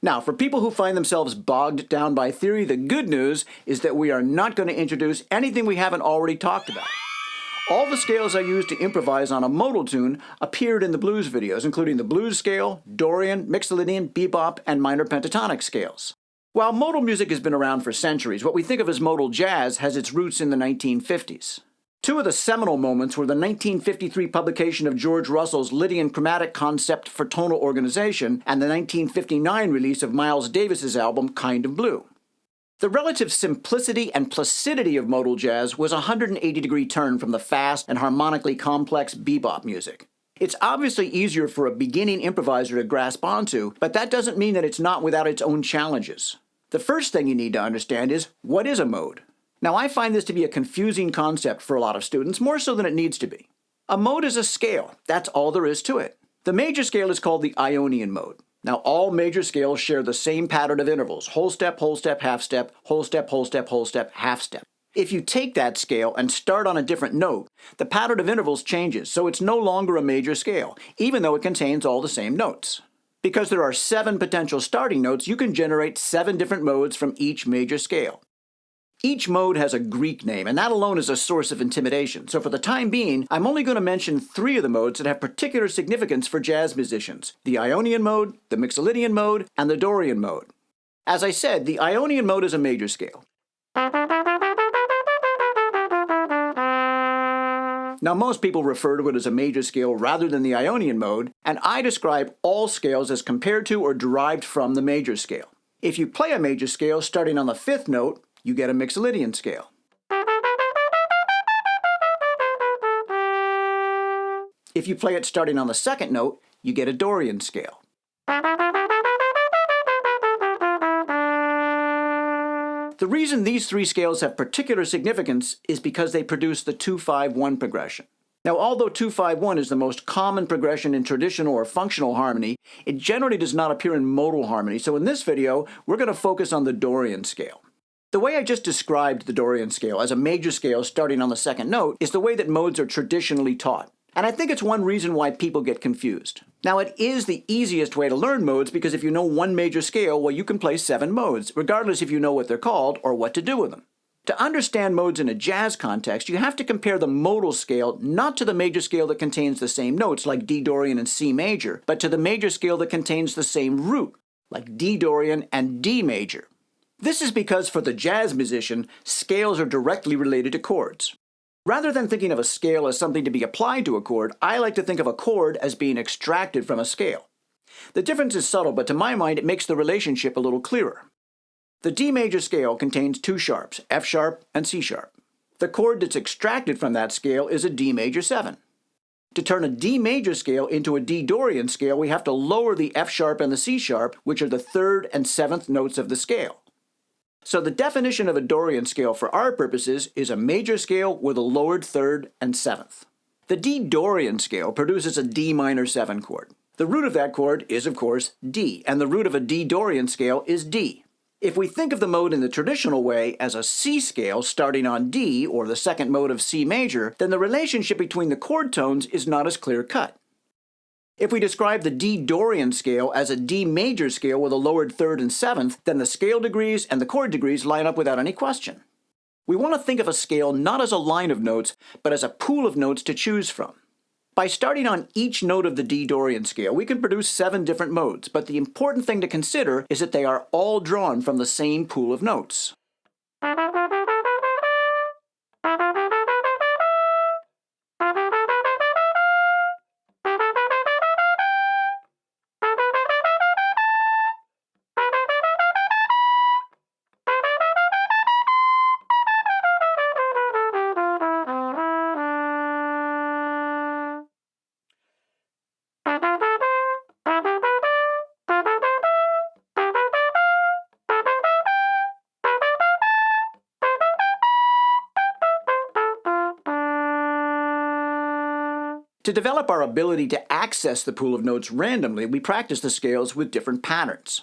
Now, for people who find themselves bogged down by theory, the good news is that we are not going to introduce anything we haven't already talked about. All the scales I used to improvise on a modal tune appeared in the blues videos, including the blues scale, Dorian, Mixolydian, bebop, and minor pentatonic scales. While modal music has been around for centuries, what we think of as modal jazz has its roots in the 1950s. Two of the seminal moments were the 1953 publication of George Russell's Lydian chromatic concept for tonal organization and the 1959 release of Miles Davis's album Kind of Blue. The relative simplicity and placidity of modal jazz was a 180-degree turn from the fast and harmonically complex bebop music. It's obviously easier for a beginning improviser to grasp onto, but that doesn't mean that it's not without its own challenges. The first thing you need to understand is, what is a mode? Now, I find this to be a confusing concept for a lot of students, more so than it needs to be. A mode is a scale. That's all there is to it. The major scale is called the Ionian mode. Now, all major scales share the same pattern of intervals: whole step, half step, whole step, half step. If you take that scale and start on a different note, the pattern of intervals changes, so it's no longer a major scale, even though it contains all the same notes. Because there are 7 potential starting notes, you can generate 7 different modes from each major scale. Each mode has a Greek name, and that alone is a source of intimidation. So for the time being, I'm only going to mention 3 of the modes that have particular significance for jazz musicians: the Ionian mode, the Mixolydian mode, and the Dorian mode. As I said, the Ionian mode is a major scale. Now, most people refer to it as a major scale rather than the Ionian mode, and I describe all scales as compared to or derived from the major scale. If you play a major scale starting on the 5th note, you get a Mixolydian scale. If you play it starting on the 2nd note, you get a Dorian scale. The reason these 3 scales have particular significance is because they produce the 2-5-1 progression. Now, although 2-5-1 is the most common progression in traditional or functional harmony, it generally does not appear in modal harmony, so in this video, we're going to focus on the Dorian scale. The way I just described the Dorian scale as a major scale starting on the 2nd note is the way that modes are traditionally taught. And I think it's one reason why people get confused. Now, it is the easiest way to learn modes because if you know one major scale, well, you can play 7 modes, regardless if you know what they're called or what to do with them. To understand modes in a jazz context, you have to compare the modal scale not to the major scale that contains the same notes, like D Dorian and C major, but to the major scale that contains the same root, like D Dorian and D major. This is because for the jazz musician, scales are directly related to chords. Rather than thinking of a scale as something to be applied to a chord, I like to think of a chord as being extracted from a scale. The difference is subtle, but to my mind it makes the relationship a little clearer. The D major scale contains 2 sharps, F sharp and C sharp. The chord that's extracted from that scale is a D major 7. To turn a D major scale into a D Dorian scale, we have to lower the F sharp and the C sharp, which are the 3rd and 7th notes of the scale. So the definition of a Dorian scale for our purposes is a major scale with a lowered 3rd and 7th. The D Dorian scale produces a D minor 7 chord. The root of that chord is, of course, D, and the root of a D Dorian scale is D. If we think of the mode in the traditional way as a C scale starting on D, or the 2nd mode of C major, then the relationship between the chord tones is not as clear-cut. If we describe the D Dorian scale as a D major scale with a lowered 3rd and 7th, then the scale degrees and the chord degrees line up without any question. We want to think of a scale not as a line of notes, but as a pool of notes to choose from. By starting on each note of the D Dorian scale, we can produce 7 different modes, but the important thing to consider is that they are all drawn from the same pool of notes. To develop our ability to access the pool of notes randomly, we practice the scales with different patterns.